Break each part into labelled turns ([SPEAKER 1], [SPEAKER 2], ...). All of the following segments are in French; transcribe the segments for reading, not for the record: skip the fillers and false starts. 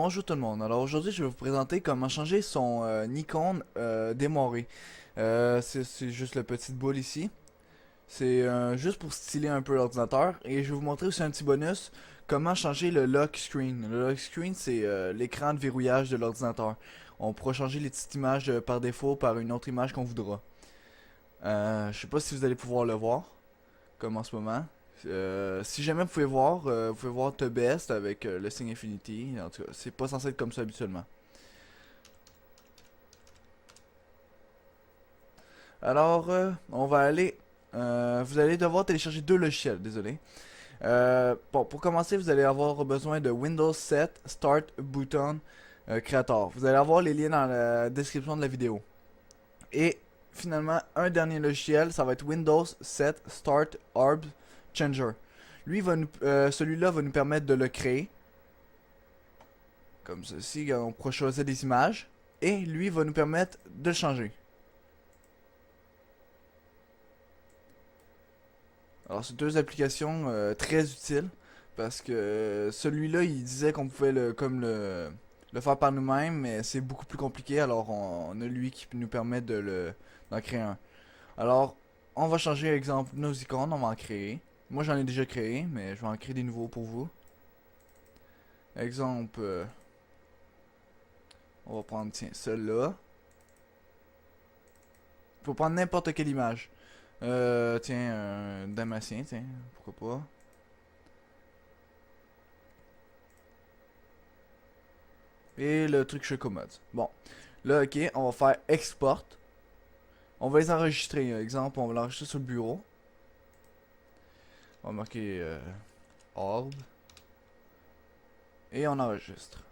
[SPEAKER 1] Bonjour tout le monde. Alors aujourd'hui, je vais vous présenter comment changer son Nikon démarré. C'est juste le petite boule ici. C'est juste pour styler un peu l'ordinateur. Et je vais vous montrer aussi un petit bonus, comment changer le lock screen. Le lock screen, c'est l'écran de verrouillage de l'ordinateur. On pourra changer les petites images par défaut par une autre image qu'on voudra. Je sais pas si vous allez pouvoir le voir, comme en ce moment. Si jamais vous pouvez voir The Best avec le signe Infinity. En tout cas, c'est pas censé être comme ça habituellement. Alors, on va aller. Vous allez devoir télécharger deux logiciels, désolé. Bon, pour commencer, vous allez avoir besoin de Windows 7 Start Button Creator. Vous allez avoir les liens dans la description de la vidéo. Et finalement, un dernier logiciel, ça va être Windows 7 Start Arb Changer. Celui-là va nous permettre de le créer. Comme ceci, on pourra choisir des images. Et lui va nous permettre de le changer. Alors, c'est deux applications très utiles. Parce que celui-là, il disait qu'on pouvait le faire par nous-mêmes. Mais c'est beaucoup plus compliqué. Alors, on a lui qui nous permet d'en créer un. Alors, on va changer, exemple, nos icônes. On va en créer. Moi, j'en ai déjà créé. Mais je vais en créer des nouveaux pour vous. Exemple, on va prendre, tiens, celle-là. Faut prendre n'importe quelle image. Tiens, un damasien, tiens, pourquoi pas. Et le truc chez Commode. Bon, là, ok, on va faire export. On va les enregistrer. Exemple, on va l'enregistrer sur le bureau. On va marquer orb. Et on enregistre.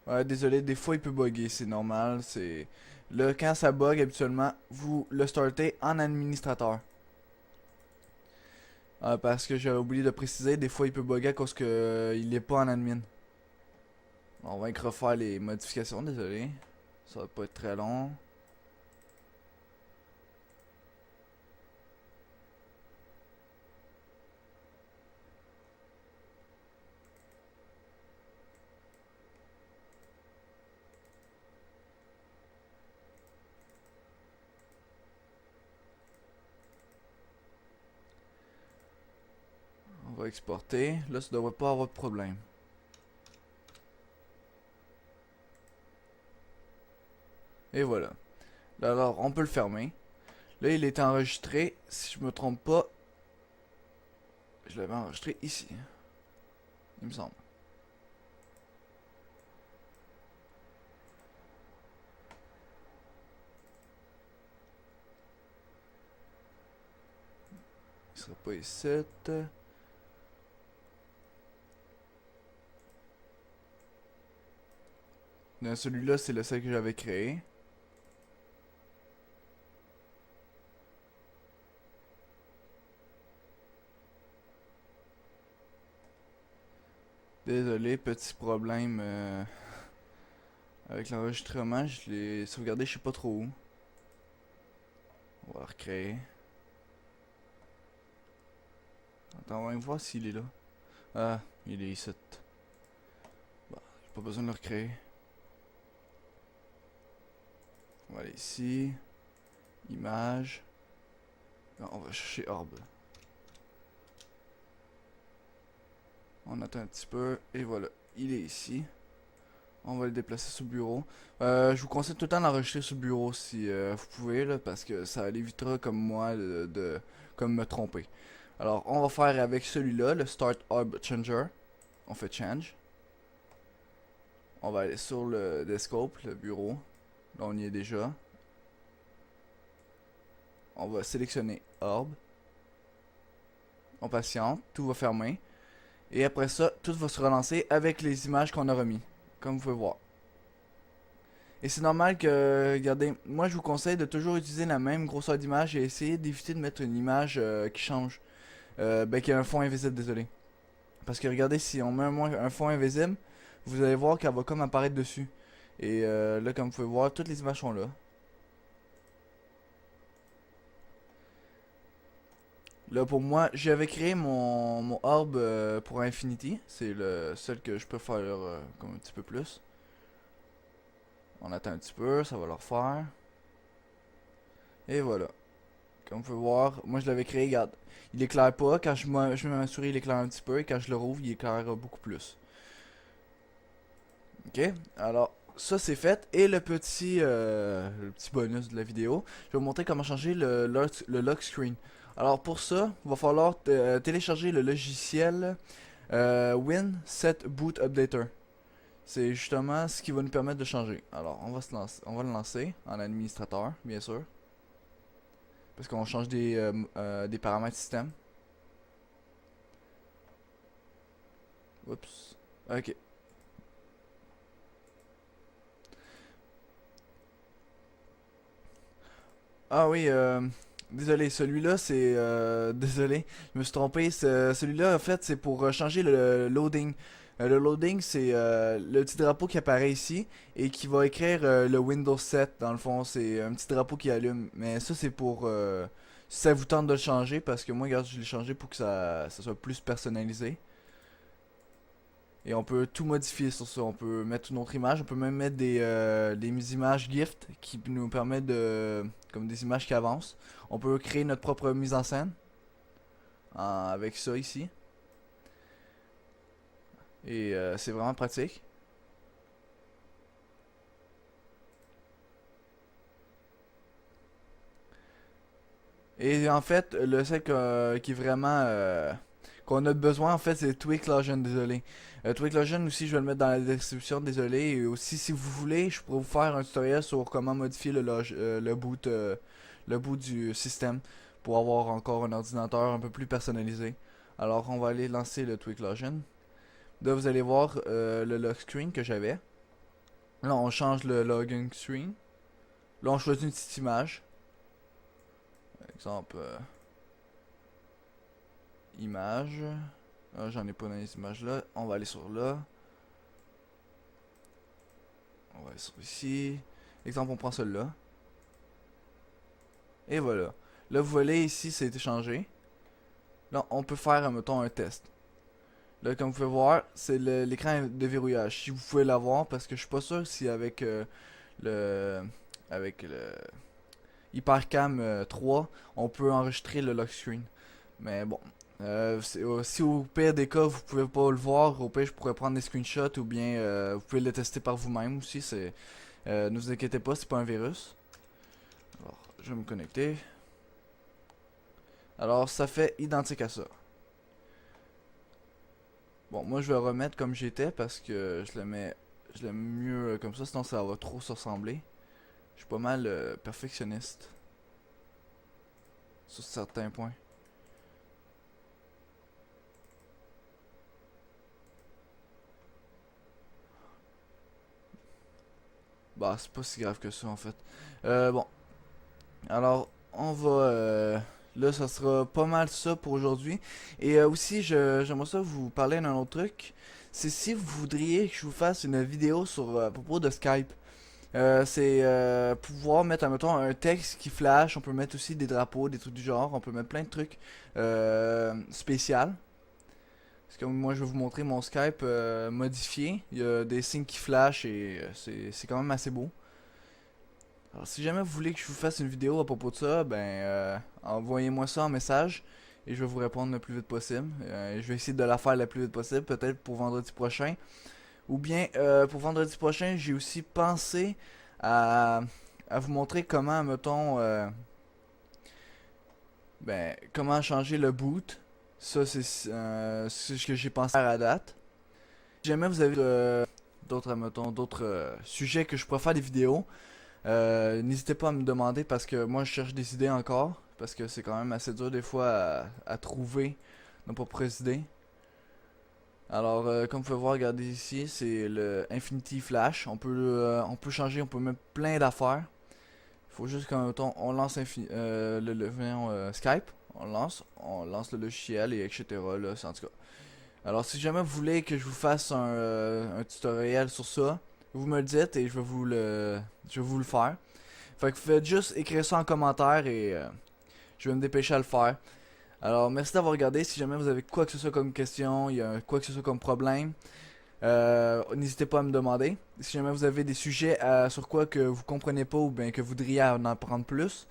[SPEAKER 1] Ouais, désolé, des fois il peut bugger, c'est normal. C'est là, quand ça bug, habituellement, vous le startez en administrateur. Parce que j'avais oublié de préciser, des fois il peut bugger à cause que il est pas en admin. On va refaire les modifications, désolé. Ça va pas être très long. On va exporter. Là, ça devrait pas avoir de problème. Et voilà. Là, alors, on peut le fermer. Là, il est enregistré. Si je me trompe pas, je l'avais enregistré ici. Il me semble. Il sera pas ici. Celui-là, c'est le seul que j'avais créé. Désolé, petit problème avec l'enregistrement. Je l'ai sauvegardé, je sais pas trop où. On va le recréer. Attends, on va voir s'il est là. Ah, il est ici. Bon, j'ai pas besoin de le recréer. On va aller ici. Image. Non, on va chercher Orb. On attend un petit peu. Et voilà. Il est ici. On va le déplacer sur le bureau. Je vous conseille tout le temps d'enregistrer sur le bureau si vous pouvez, là, parce que ça évitera comme moi comme me tromper. Alors, on va faire avec celui-là, le Start Orb Changer. On fait Change. On va aller sur le Desktop, le bureau. Là, on y est déjà. On va sélectionner Orb. On patiente, tout va fermer. Et après ça, tout va se relancer avec les images qu'on a remis. Comme vous pouvez voir. Et c'est normal que, regardez, moi je vous conseille de toujours utiliser la même grosseur d'image et essayer d'éviter de mettre une image qui change. Qui a un fond invisible, désolé. Parce que regardez, si on met un fond invisible, vous allez voir qu'elle va comme apparaître dessus. Et là, comme vous pouvez voir, toutes les images sont là. Là pour moi, j'avais créé mon orb pour Infinity. C'est le seul que je peux faire comme un petit peu plus. On attend un petit peu, ça va le refaire. Et voilà. Comme vous pouvez voir, moi je l'avais créé, regarde. Il éclaire pas, quand je mets ma souris il éclaire un petit peu, et quand je le rouvre il éclaire beaucoup plus. Ok, alors ça c'est fait. Et le petit bonus de la vidéo, je vais vous montrer comment changer le lock screen. Alors pour ça, il va falloir télécharger le logiciel WinSet Boot Updater. C'est justement ce qui va nous permettre de changer. Alors on va le lancer en administrateur, bien sûr. Parce qu'on change des paramètres système. Oups. Ok. Ah oui, désolé, celui-là c'est... désolé, je me suis trompé. Celui-là en fait c'est pour changer le loading. Le loading c'est le petit drapeau qui apparaît ici et qui va écrire le Windows 7 dans le fond. C'est un petit drapeau qui allume. Mais ça c'est pour... si ça vous tente de le changer parce que moi regarde je l'ai changé pour que ça soit plus personnalisé. Et on peut tout modifier sur ça. On peut mettre une autre image. On peut même mettre des images gift qui nous permettent de... comme des images qui avancent. On peut créer notre propre mise en scène. Avec ça ici. Et c'est vraiment pratique. Et en fait, le seul qui est vraiment... qu'on a besoin en fait c'est Twiclosion, désolé. Twiclosion aussi je vais le mettre dans la description, désolé. Et aussi si vous voulez, je pourrais vous faire un tutoriel sur comment modifier le boot du système pour avoir encore un ordinateur un peu plus personnalisé. Alors on va aller lancer le Twiclosion. Là vous allez voir le lock screen que j'avais. Là on change le login screen. Là on choisit une petite image. Par exemple image. Ah, j'en ai pas dans les images là. On va aller sur là. On va aller sur ici. Exemple, on prend celle-là. Et voilà. Là, vous voyez ici, ça a été changé. Là, on peut faire, mettons, un test. Là, comme vous pouvez voir, c'est l'écran de verrouillage. Si vous pouvez l'avoir, parce que je suis pas sûr si le, avec le HyperCam 3, on peut enregistrer le lock screen. Mais bon, si au pire des cas vous pouvez pas le voir, au pire je pourrais prendre des screenshots ou bien vous pouvez le tester par vous-même aussi. Ne vous inquiétez pas, c'est pas un virus. Alors, je vais me connecter. Alors, ça fait identique à ça. Bon, moi je vais remettre comme j'étais parce que je le mets mieux comme ça, sinon ça va trop se ressembler. Je suis pas mal perfectionniste sur certains points. Bah, c'est pas si grave que ça en fait. Bon, alors on va. Là, ça sera pas mal ça pour aujourd'hui. Et aussi, j'aimerais ça vous parler d'un autre truc. C'est si vous voudriez que je vous fasse une vidéo sur à propos de Skype. C'est pouvoir mettre, admettons, un texte qui flash. On peut mettre aussi des drapeaux, des trucs du genre. On peut mettre plein de trucs spéciaux. Parce que moi, je vais vous montrer mon Skype modifié. Il y a des signes qui flashent et c'est quand même assez beau. Alors, si jamais vous voulez que je vous fasse une vidéo à propos de ça, ben, envoyez-moi ça en message et je vais vous répondre le plus vite possible. Je vais essayer de la faire le plus vite possible, peut-être pour vendredi prochain. Ou bien, pour vendredi prochain, j'ai aussi pensé à, à vous montrer comment, mettons, ben, comment changer le boot. Ça, c'est ce que j'ai pensé à la date. Si jamais vous avez d'autres, mettons, d'autres sujets que je pourrais faire des vidéos, n'hésitez pas à me demander parce que moi je cherche des idées encore. Parce que c'est quand même assez dur des fois à trouver nos propres idées. Alors, comme vous pouvez voir, regardez ici, c'est le Infinity Flash. On peut changer, on peut mettre plein d'affaires. Il faut juste on lance Skype, on lance le logiciel et etc. Là, en tout cas. Alors, si jamais vous voulez que je vous fasse un tutoriel sur ça, vous me le dites et je vais vous le faire. Fait que faites juste écrire ça en commentaire et je vais me dépêcher à le faire. Alors, merci d'avoir regardé. Si jamais vous avez quoi que ce soit comme question, il y a quoi que ce soit comme problème, n'hésitez pas à me demander. Si jamais vous avez des sujets sur quoi que vous comprenez pas ou bien que vous voudriez en apprendre plus,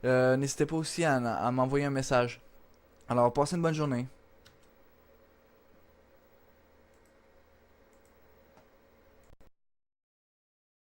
[SPEAKER 1] n'hésitez pas aussi à m'envoyer un message. Alors, passez une bonne journée.